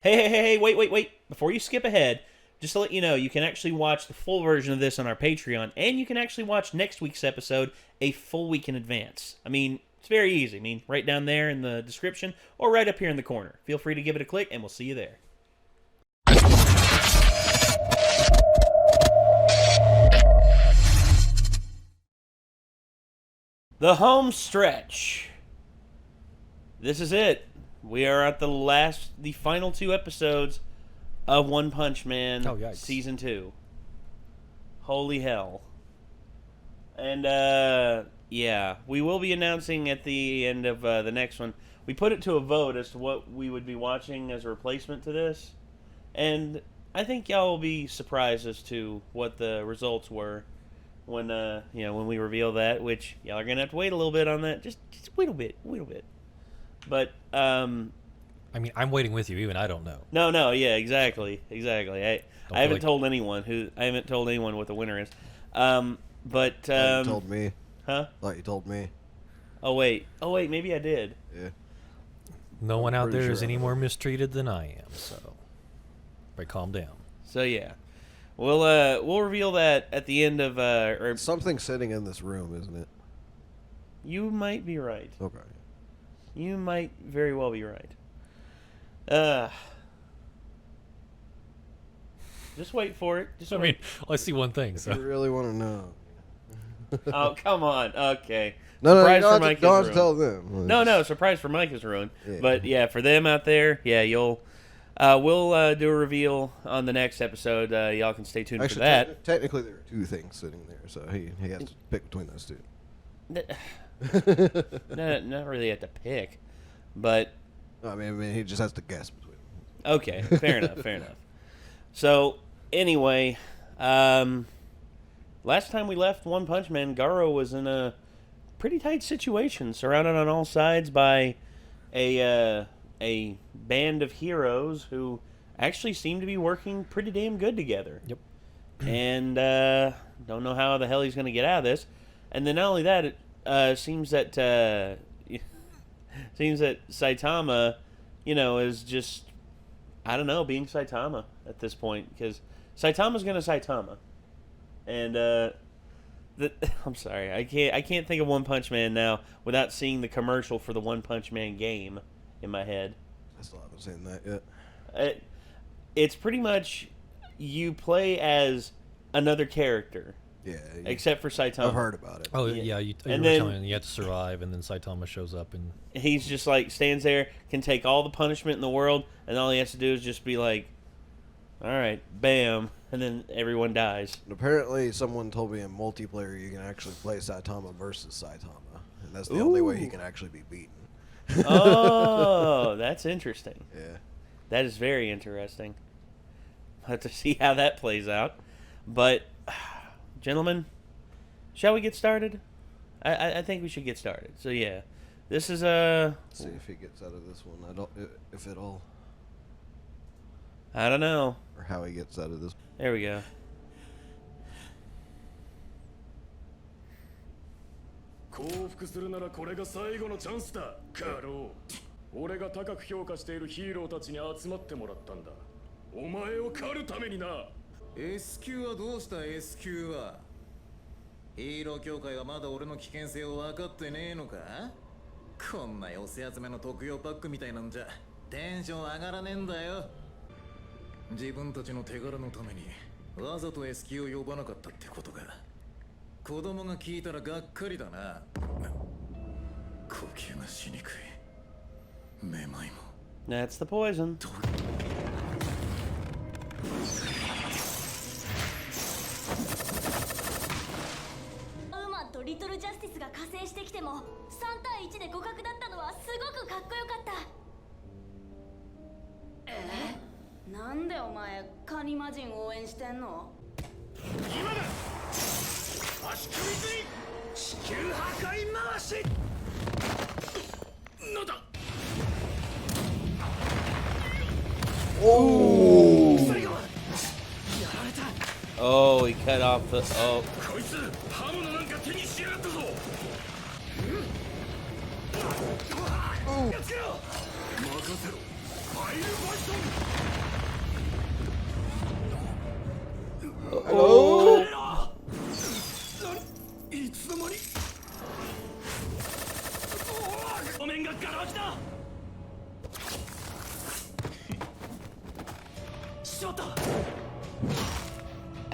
Hey, wait. Before you skip ahead, just to let you know, you can actually watch the full version of this on our Patreon, and you can actually watch next week's episode a full week in advance. I mean, it's very easy. I mean, right down there in the description, or right up here in the corner. Feel free to give it a click, and we'll see you there. The home stretch. This is it. We are at the final 2 episodes of One Punch Man Season 2. Holy hell. And, yeah, we will be announcing at the end of the next one. We put it to a vote as to what we would be watching as a replacement to this. And I think y'all will be surprised as to what the results were when, when we reveal that, which y'all are going to have to wait a little bit on that. Just wait a bit. But, I mean, I'm waiting with you. Even I don't know. No, yeah, exactly. I haven't told anyone what the winner is. But you told me. Huh? Thought you told me. Oh wait, maybe I did. Yeah. No one out there is any more mistreated than I am. So, right, calm down. So yeah, we'll reveal that at the end of or something sitting in this room, isn't it? You might be right. Okay. You might very well be right. Just wait for it. I mean, I see one thing. So. You really want to know? Oh, come on. Okay. No, surprise no, for Mike don't is tell them. No, surprise for Mike is ruined. Yeah. But yeah, for them out there, yeah, we'll do a reveal on the next episode. Y'all can stay tuned for that. Technically, there are 2 things sitting there, so he has to pick between those 2. Not really have to pick, but I mean, he just has to guess between them. Okay, fair enough. So anyway, last time we left One Punch Man, Garo was in a pretty tight situation, surrounded on all sides by a band of heroes who actually seem to be working pretty damn good together. Yep. And don't know how the hell he's going to get out of this. And then not only that, it seems that Saitama, is just, I don't know, being Saitama at this point, because Saitama's going to Saitama. And I'm sorry, I can't think of One Punch Man now without seeing the commercial for the One Punch Man game in my head. I still haven't seen that yet. It's pretty much you play as another character. Yeah. Except for Saitama. I've heard about it. Oh, yeah. You were telling me you have to survive, and then Saitama shows up. And he's just like, stands there, can take all the punishment in the world, and all he has to do is just be like, all right, bam, and then everyone dies. And apparently, someone told me in multiplayer you can actually play Saitama versus Saitama. And that's the only way he can actually be beaten. Oh, that's interesting. Yeah. That is very interesting. I'll have to see how that plays out. But... gentlemen, shall we get started? I think we should get started. So yeah, this is see if he gets out of this one. If at all. I don't know. Or how he gets out of this. There we go. S 級はどうした S 級はヒーロー協会はまだ俺の危険性を分かってねえのかこんな寄せ集めの特用パックみたいなんじゃテンション上がらねえんだよ自分たちの手柄のためにわざと S 級を呼ばなかったってことか子供が聞いたらがっかりだな呼吸がしにくいめまいも That's the poison.リトルジャスティスが加勢してきても3対1で互角だったのはすごくかっこよかったなんでお前カニ魔人応援してんの今だ足首つい地球破壊回しなんだ Oh, he cut off the... Oh.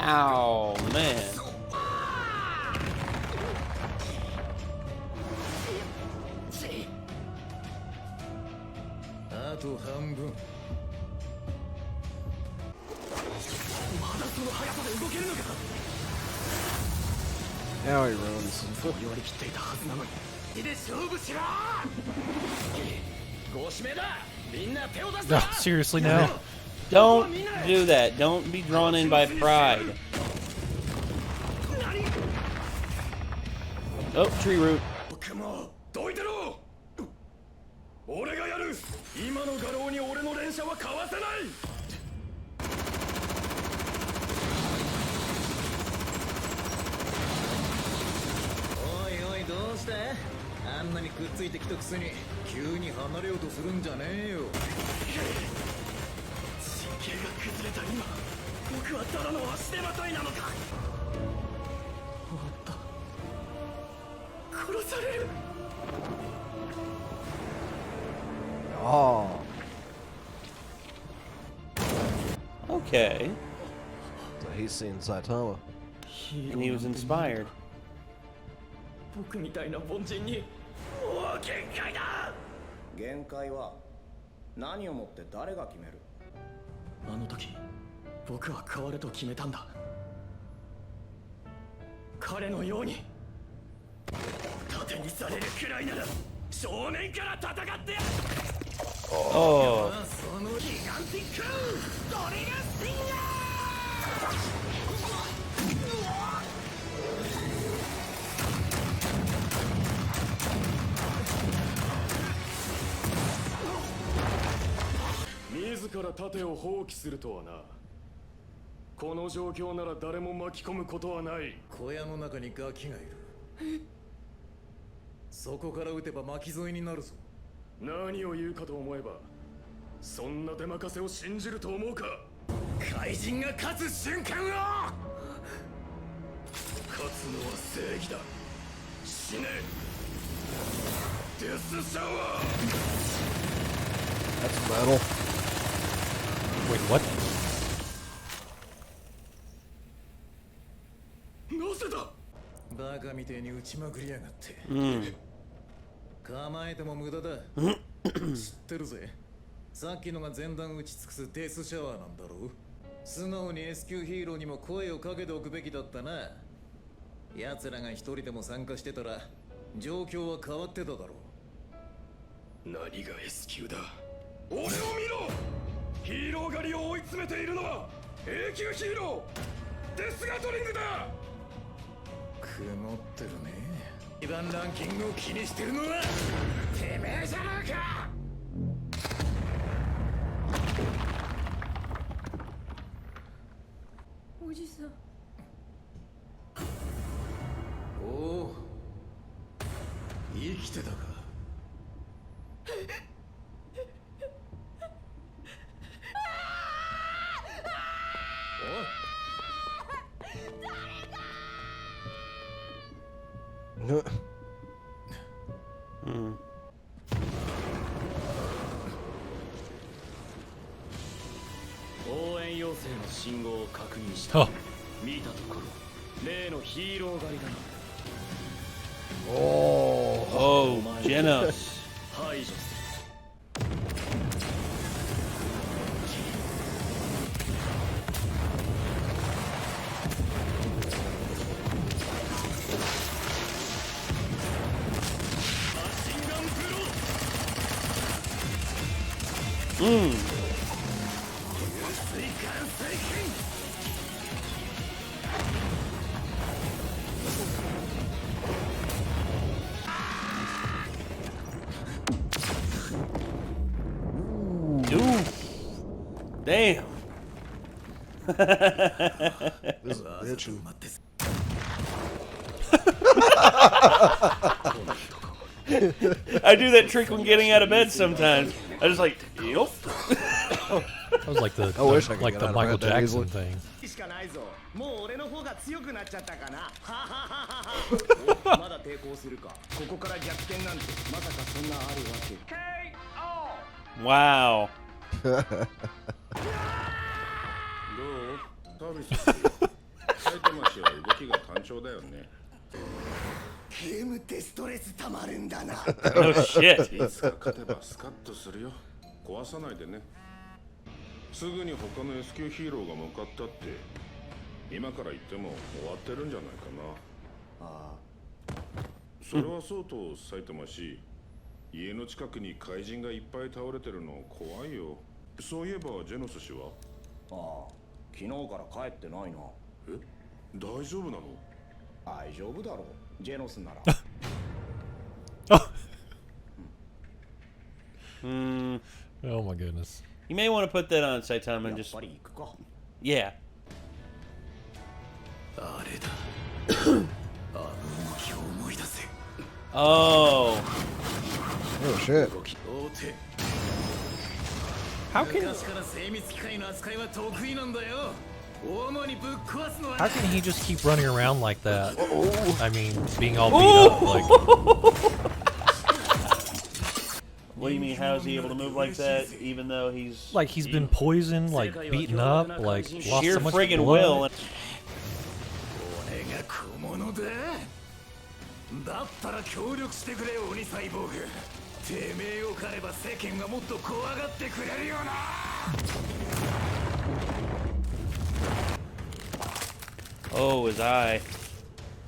Ow, man. Now he runs. Oh, seriously now? Don't do that. Don't be drawn in by pride. Oh, tree root. Oh. Okay. So he's seen Saitama. And he was inspired. 僕みたいな凡人にもう限界だ。限界は何をもって誰が決める？あの時僕は変わると決めたんだ。彼のように盾にされるくらいなら正面から戦ってやる。Oh. そのギガンティックドリルスティンガー。自ら盾を放棄するとはな。この状況なら誰も巻き込むことはない。小屋の中にガキがいる。そこから撃てば巻き添えになるぞ。何を言うかと思えば、そんな出任せを信じると思うか。怪人が勝つ瞬間を。勝つのは正義だ。死ね。デスシャワー。 That's metal. Wait, what? なぜだ。バカみてえに撃ちまくりやがって。Mm. 構えても無駄だ。知ってるぜ。さっきのが前段打ち尽くすデスシャワーなんだろう。素直に S 級ヒーローにも声をかけておくべきだったな。奴らが一人でも参加してたら状況は変わってただろう。何が S 級だ。俺を見ろ。ヒーロー狩りを追い詰めているのは A 級ヒーローデスガトリングだ。曇ってるね。2番ランキングを気にしてるのはてめえじゃなえか。おじさん。おお、生きてたか。Mm. 応援要請の信号を確認した。見たところ例のヒーロー狩りだな。 Oh, Genos. 排除する。Mm. Damn. This is bitchin'. I do that trick when getting out of bed sometimes. I just like, yup. That was like the, I wish I could like get the out of Michael bed that Jackson easily. thing. しかないぞ。もう俺の方が強くなっちゃったかな。はははは。まだ抵抗するか。ここから逆転なんてまさかそんなあるわけ。KO。 Wow. Oh shit. 壊さないでね。すぐに他の S 級ヒーローが向かったって今から言っても終わってるんじゃないかな。ああ。それはそうと埼玉市、家の近くに怪人がいっぱい倒れてるの怖いよ。そういえばジェノス氏は？ああ、昨日から帰ってないな。え？大丈夫なの？大丈夫だろう、ジェノスなら。Oh my goodness. You may want to put that on Saitama and just... Yeah. Oh. Oh shit. How can he just keep running around like that? I mean, being all beat up like... What do you mean, how is he able to move like that, even though he's... Like, he's been poisoned, like, beaten up, like, lost sheer so much friggin' blood. will. だったら協力してくれ鬼サイボーグ。てめえを狩れば世間がもっと怖がってくれるよな。Oh, his eye.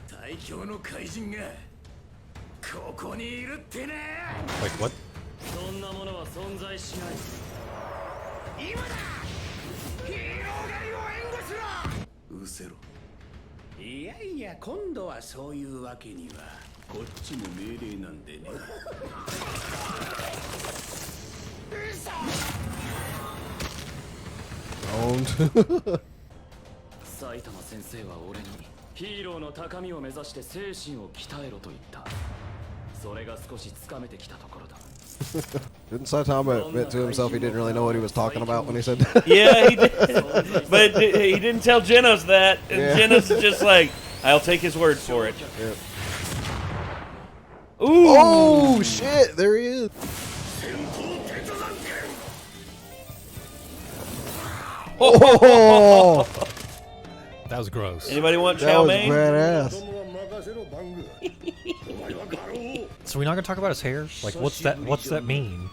最強の怪人がここにいるってね。 Like, what? そんなものは存在しない。今だ。ヒーロー狩りを援護しろ。うせろ。いやいや、今度はそういうわけには。こっちも命令なんでね。埼玉先生は俺にヒーローの高みを目指して精神を鍛えろと言った。それが少しつかめてきたところだ。 Didn't Saitama admit to himself he didn't really know what he was talking about when he said that? Yeah, he did. But he didn't tell Genos that. And Yeah. Genos is just like, I'll take his word for it. Yep. Ooh! Oh, shit! There he is! Oh! That was gross. Anybody want That chow was mein? badass. So we're not gonna talk about his hair? Like, what's that mean?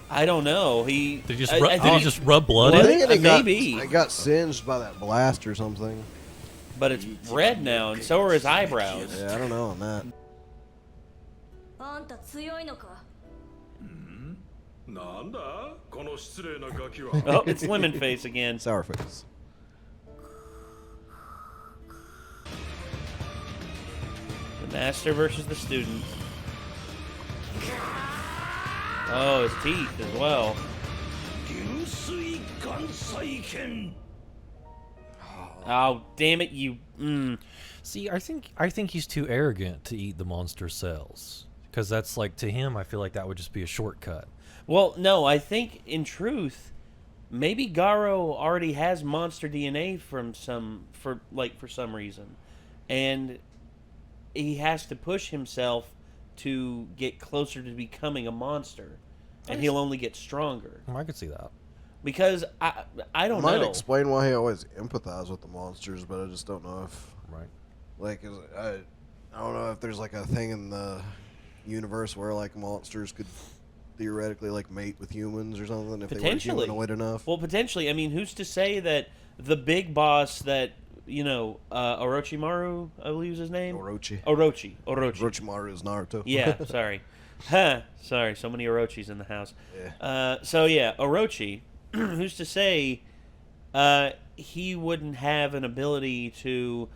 I don't know. Did he just rub blood I in think it? it got, Maybe. it got singed by that blast or something. But it's red now, and so are his eyebrows. Yeah, I don't know on that. あんた強いのか。なんだこの失礼なガキは。 Oh, it's Lemon Face again. Sour face. The master versus the student. Oh, his teeth as well. Oh, damn it, you... See, I think he's too arrogant to eat the monster cells. Because that's like, to him, I feel like that would just be a shortcut. Well, no, I think, in truth, maybe Garo already has monster DNA for some reason. And he has to push himself to get closer to becoming a monster. And he'll only get stronger. I could see that. Because, I don't know. Might explain why he always empathizes with the monsters, but I just don't know if... Right. Like, I don't know if there's like a thing in the universe where like monsters could theoretically like mate with humans or something if they were humanoid enough. Well, potentially. I mean, who's to say that the big boss that, you know, Orochimaru, I believe is his name? Orochi. Orochimaru is Naruto. Yeah, sorry. Sorry, so many Orochis in the house. Yeah. So yeah, Orochi, who's to say he wouldn't have an ability to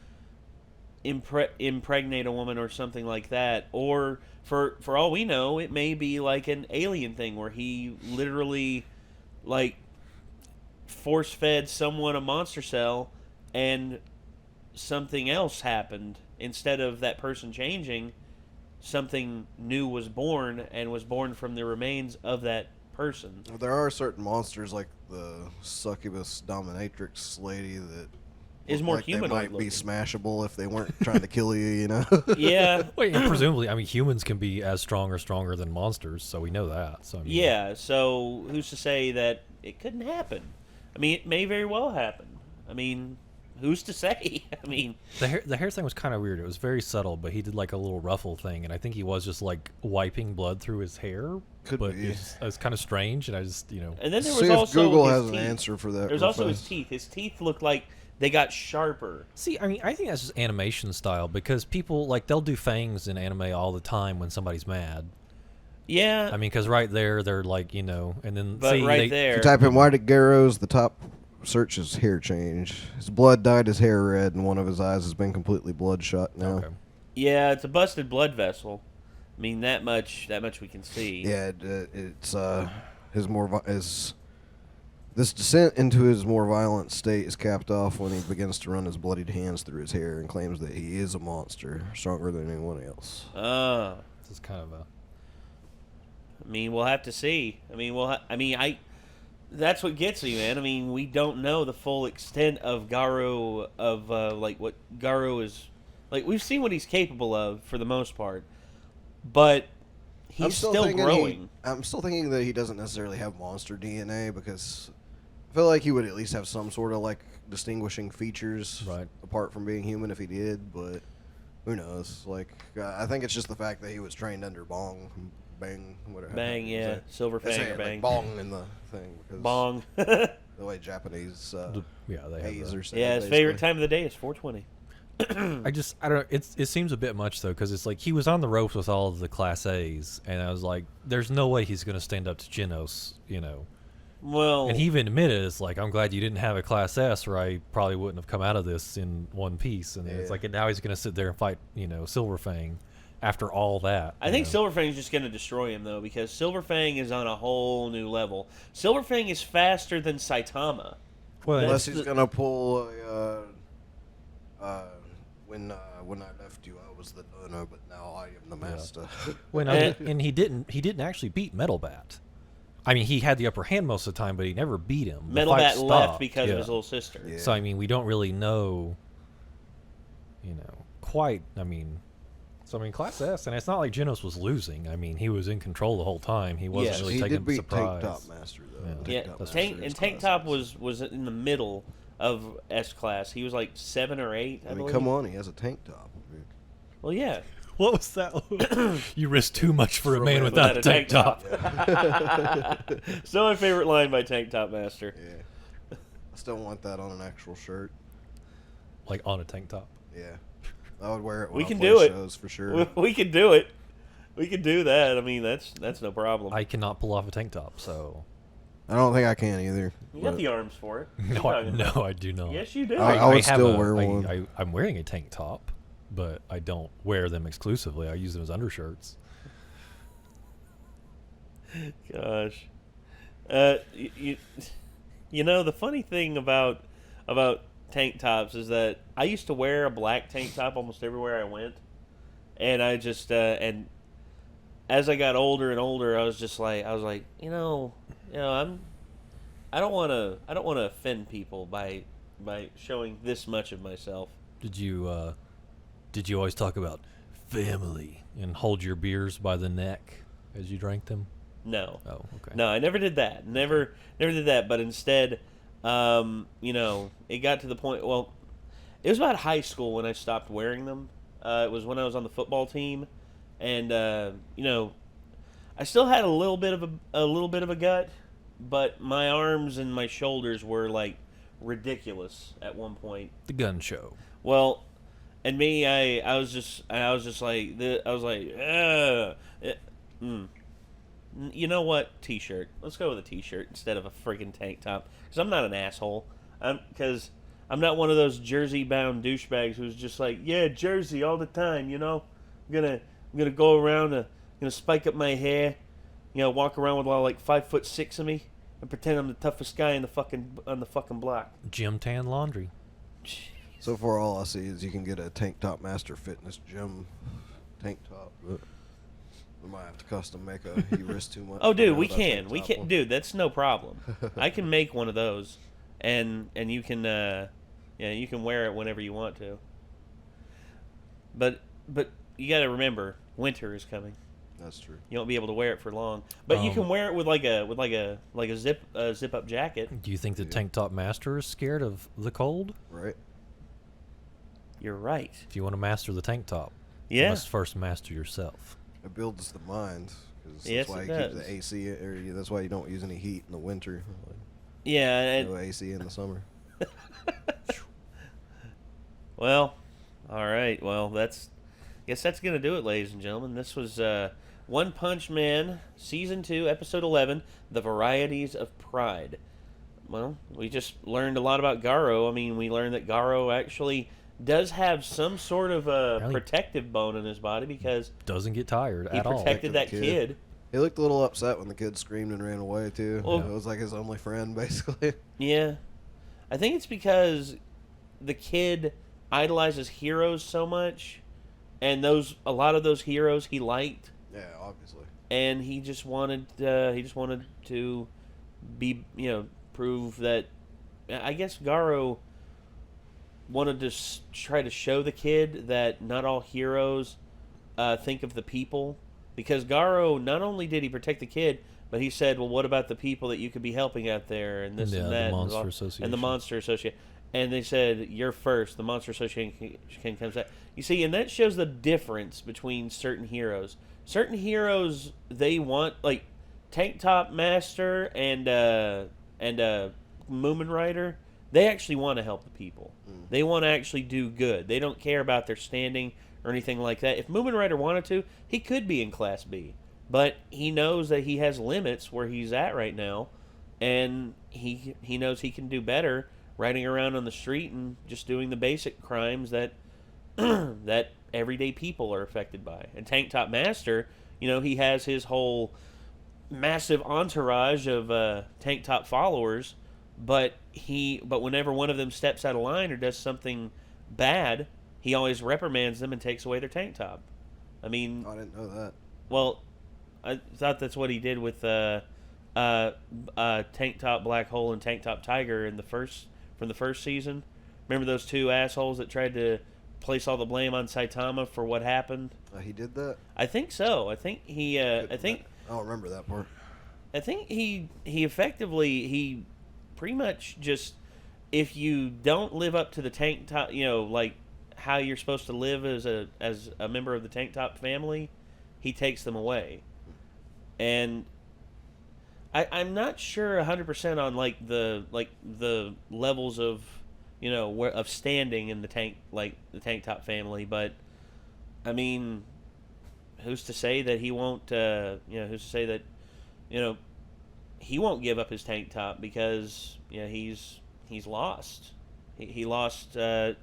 impregnate a woman or something like that, or for all we know, it may be like an alien thing where he literally like force-fed someone a monster cell and something else happened. Instead of that person changing, something new was born and was born from the remains of that person. Well, there are certain monsters like the succubus dominatrix lady that is more like humanoid they might looking. be smashable if they weren't trying to kill you, you know? Yeah. Wait, and presumably, I mean, humans can be as strong or stronger than monsters, so we know that. So I mean, yeah, so who's to say that it couldn't happen? I mean, it may very well happen. I mean, who's to say? I mean, the hair thing was kind of weird. It was very subtle, but he did like a little ruffle thing, and I think he was just like wiping blood through his hair. It was kind of strange, and I just, you know. And then there was See also if Google his has teeth. an answer for that. There's also his teeth. His teeth look like they got sharper. See, I mean, I think that's just animation style because people like they'll do fangs in anime all the time when somebody's mad. Yeah. I mean, because right there, they're like, you know, and then But see, right there, If you type in why did Garrow's, the top search is hair change. His blood dyed his hair red, and one of his eyes has been completely bloodshot now. Okay. yeah, it's a busted blood vessel. I mean, that much we can see. Yeah, it's this descent into his more violent state is capped off when he begins to run his bloodied hands through his hair and claims that he is a monster, stronger than anyone else. This is kind of a. I mean, we'll have to see. I mean, that's what gets me, man. I mean, we don't know the full extent of Garou, like what Garou is. Like, we've seen what he's capable of for the most part, but he's still growing. I'm still thinking that he doesn't necessarily have monster DNA because I feel like he would at least have some sort of like distinguishing features apart from being human if he did, but who knows? Like, I think it's just the fact that he was trained under Bang, whatever. Bang, yeah. Silver Fang or Bang. Like Bong in the thing. Bong. The way Japanese they have are said. Yeah, his favorite time of the day is 420. I don't know. It seems a bit much though, because it's like he was on the ropes with all of the Class A's, and I was like, "There's no way he's going to stand up to Genos," you know. Well, and he even admitted, "It's like I'm glad you didn't have a Class S, or I probably wouldn't have come out of this in one piece." And it's like, and now he's going to sit there and fight, you know, Silver Fang after all that. I think Silver Fang is just going to destroy him though, because Silver Fang is on a whole new level. Silver Fang is faster than Saitama. Well, unless he's going to pull. When I left you, I was the donor, but now I am the master. And he didn't actually beat Metal Bat. I mean, he had the upper hand most of the time, but he never beat him. Metal Bat left because of his little sister. Yeah. So I mean, we don't really know, you know, quite. I mean, Class S, and it's not like Genos was losing. I mean, he was in control the whole time. He wasn't really taking the surprise. Tank Top Master though. Yeah, Tank Top was in the middle of S class. He was like 7 or 8. I mean, come on, he has a tank top. Well, yeah. What was that? You risk too much for a man without a tank top. Still my favorite line by Tank Top Master. Yeah. I still want that on an actual shirt. Like on a tank top? Yeah. I would wear it when we I can play do shows for sure. We can do it. We can do that. I mean, that's no problem. I cannot pull off a tank top, so... I don't think I can either. You got the arms for it. No, I do not. Yes, you do. I would still wear one. I'm wearing a tank top, but I don't wear them exclusively. I use them as undershirts. Gosh. You know, the funny thing about tank tops is that I used to wear a black tank top almost everywhere I went. And I just, and as I got older and older, I was like, you know, I don't want to offend people by showing this much of myself. Did you always talk about family and hold your beers by the neck as you drank them? No. Oh, okay. No, I never did that. Never did that. But instead, you know, it got to the point. Well, it was about high school when I stopped wearing them. It was when I was on the football team, and you know, I still had a little bit of a gut, but my arms and my shoulders were like ridiculous at one point. The gun show. Well, and me, I was just like, You know what? T-shirt. Let's go with a T-shirt instead of a freaking tank top. Because I'm not an asshole. Because I'm not one of those jersey-bound douchebags who's just like, yeah, jersey all the time. You know, I'm gonna go around, gonna spike up my hair, you know, walk around with all like 5'6" of me, and pretend I'm the toughest guy on the fucking block. Gym tan laundry. So far, all I see is you can get a Tank Top Master Fitness gym tank top. But we might have to custom make a. You risk too much. Oh, dude, we can. Dude, that's no problem. I can make one of those, and you can, you can wear it whenever you want to. But you got to remember, winter is coming. That's true. You won't be able to wear it for long, but you can wear it with a zip up jacket. Do you think the tank top master is scared of the cold? Right. You're right. If you want to master the tank top, you must first master yourself. It builds the mind. Yes, that's why it you does. keep the AC, or that's why you don't use any heat in the winter. Yeah. No AC in the summer. Well, all right. Well, guess that's gonna do it, ladies and gentlemen. This was One Punch Man Season 2, Episode 11, The Varieties of Pride. Well, we just learned a lot about Garo. I mean, we learned that Garo actually does have some sort of a protective bone in his body because doesn't get tired at all. He protected that kid. He looked a little upset when the kid screamed and ran away too. Well, it was like his only friend, basically. Yeah, I think it's because the kid idolizes heroes so much, and a lot of those heroes he liked. Yeah, obviously. And he just wanted to be, prove that. I guess Garo wanted to try to show the kid that not all heroes think of the people, because Garo, not only did he protect the kid, but he said, well, what about the people that you could be helping out there, and this and that, the Monster Association. And the Monster Association. And they said, you're first, the Monster Association comes out. You see, and that shows the difference between certain heroes. Certain heroes, they want, like, Tank Top Master and Moomin Rider, they actually want to help the people. They want to actually do good. They don't care about their standing or anything like that. If Moomin Rider wanted to, he could be in Class B. But he knows that he has limits where he's at right now, and he knows he can do better riding around on the street and just doing the basic crimes that that everyday people are affected by. And Tank Top Master, he has his whole massive entourage of Tank Top followers, but whenever one of them steps out of line or does something bad, he always reprimands them and takes away their tank top. I mean, I didn't know that. Well, I thought that's what he did with Tank Top Black Hole and Tank Top Tiger from the first season. Remember those two assholes that tried to place all the blame on Saitama for what happened? He did that? I think so. I think he. I don't remember that part. I think he effectively pretty much just, if you don't live up to the tank top, like how you're supposed to live as a member of the Tank Top family, he takes them away. And I'm not sure 100% on the levels of of standing in the Tank Top family, but I mean, who's to say that he won't who's to say that he won't give up his tank top, because he's lost. He lost to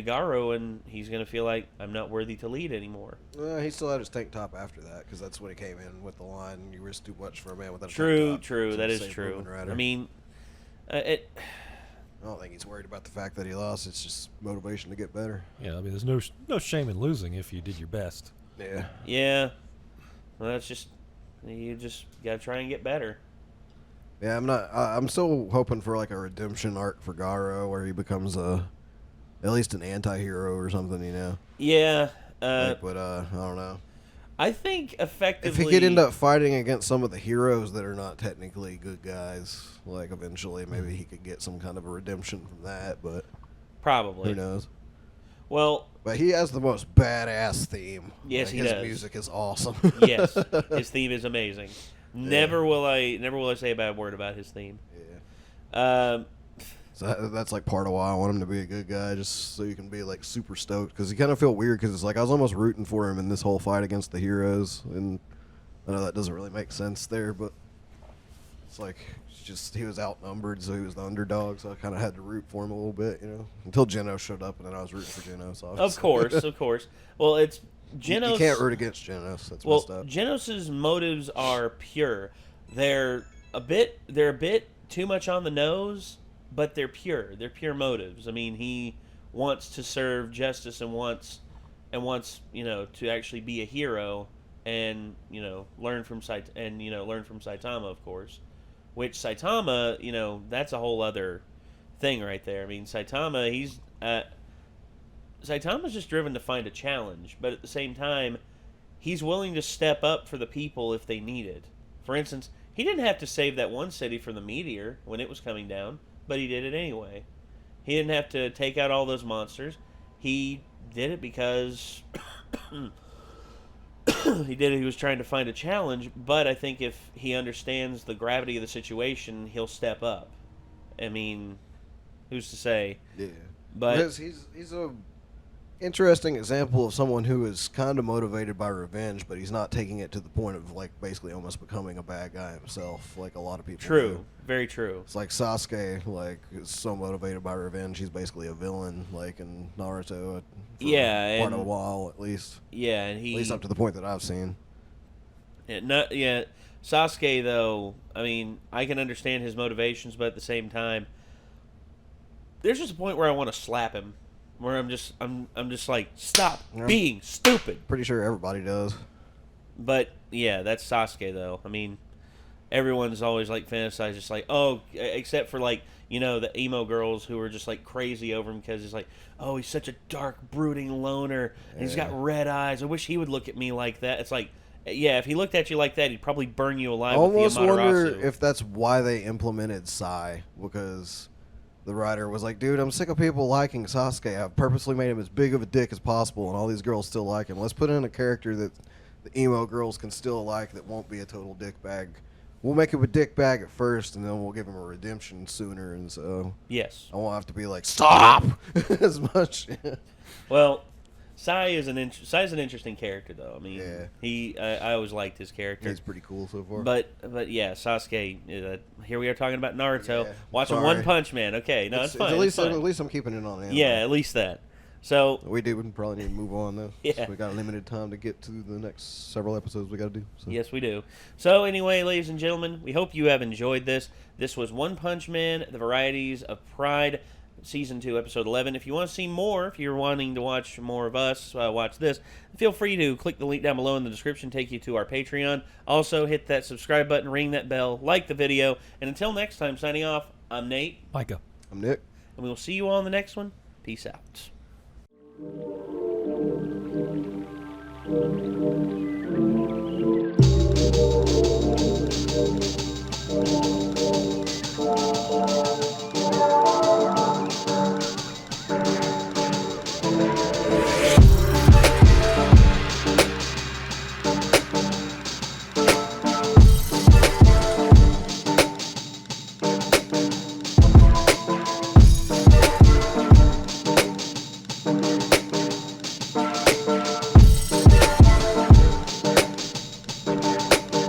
Garo, and he's going to feel like, I'm not worthy to lead anymore. He still had his tank top after that, because that's when he came in with the line, you risk too much for a man without a tank top. True, that is true. I mean, I don't think he's worried about the fact that he lost. It's just motivation to get better. Yeah, I mean, there's no shame in losing if you did your best. Yeah. Yeah. Well, that's just, you just got to try and get better. Yeah, I'm still hoping for like a redemption arc for Garo where he becomes at least an anti-hero or something, Yeah. But I don't know. I think effectively, if he could end up fighting against some of the heroes that are not technically good guys, like eventually maybe he could get some kind of a redemption from that, but probably, who knows. Well, but he has the most badass theme. Yes, he does. His music is awesome. Yes, his theme is amazing. Never will I say a bad word about his theme. Yeah. So that's like part of why I want him to be a good guy, just so you can be like super stoked. Because you kind of feel weird, because it's like I was almost rooting for him in this whole fight against the heroes, and I know that doesn't really make sense there, but it's like he was outnumbered, so he was the underdog, so I kind of had to root for him a little bit, until Geno showed up, and then I was rooting for Genos. Of course. Well, it's Genos. You can't root against Genos. That's messed up. Genos's motives are pure. They're a bit too much on the nose, but they're pure. They're pure motives. I mean, he wants to serve justice and wants to actually be a hero and learn from Saitama, of course. Which Saitama, that's a whole other thing right there. I mean, Saitama's just driven to find a challenge, but at the same time, he's willing to step up for the people if they need it. For instance, he didn't have to save that one city from the meteor when it was coming down, but he did it anyway. He didn't have to take out all those monsters. He did it because he was trying to find a challenge, but I think if he understands the gravity of the situation, he'll step up. I mean, who's to say? Yeah. But because he's a interesting example of someone who is kind of motivated by revenge, but he's not taking it to the point of like basically almost becoming a bad guy himself, like a lot of people true, do. Very true. It's like Sasuke, like is so motivated by revenge, he's basically a villain, like in Naruto. For part of a while, at least. Yeah, and at least up to the point that I've seen. Sasuke though, I mean, I can understand his motivations, but at the same time, there's just a point where I want to slap him. Where I'm just like, stop being stupid. Pretty sure everybody does. But yeah, that's Sasuke though. I mean, everyone's always like fantasized, just like, oh, except for like, you know, the emo girls who are just like crazy over him because it's like, oh, he's such a dark, brooding loner, and he's got red eyes. I wish he would look at me like that. It's like, yeah, if he looked at you like that, he'd probably burn you alive. I almost with the Amaterasu. wonder if that's why they implemented Sai, because the writer was like, dude, I'm sick of people liking Sasuke. I've purposely made him as big of a dick as possible, and all these girls still like him. Let's put in a character that the emo girls can still like that won't be a total dick bag. We'll make him a dick bag at first, and then we'll give him a redemption sooner, and so... Yes. I won't have to be like, stop! as much. Well, Sai's an interesting character, though. I mean, I always liked his character. He's pretty cool so far. But yeah, Sasuke. Here we are talking about Naruto, watching One Punch Man. Okay, no, it's fine. At least I'm keeping it on anime. Yeah, at least that. So we probably need to move on though. Yeah, we got limited time to get to the next several episodes we got to do. So. Yes, we do. So anyway, ladies and gentlemen, we hope you have enjoyed this. This was One Punch Man: The Varieties of Pride. Season 2, Episode 11. If you want to see more, if you're wanting to watch more of us, watch this, feel free to click the link down below in the description, take you to our Patreon. Also, hit that subscribe button, ring that bell, like the video. And until next time, signing off, I'm Nate. Micah. I'm Nick. And we will see you all in the next one. Peace out.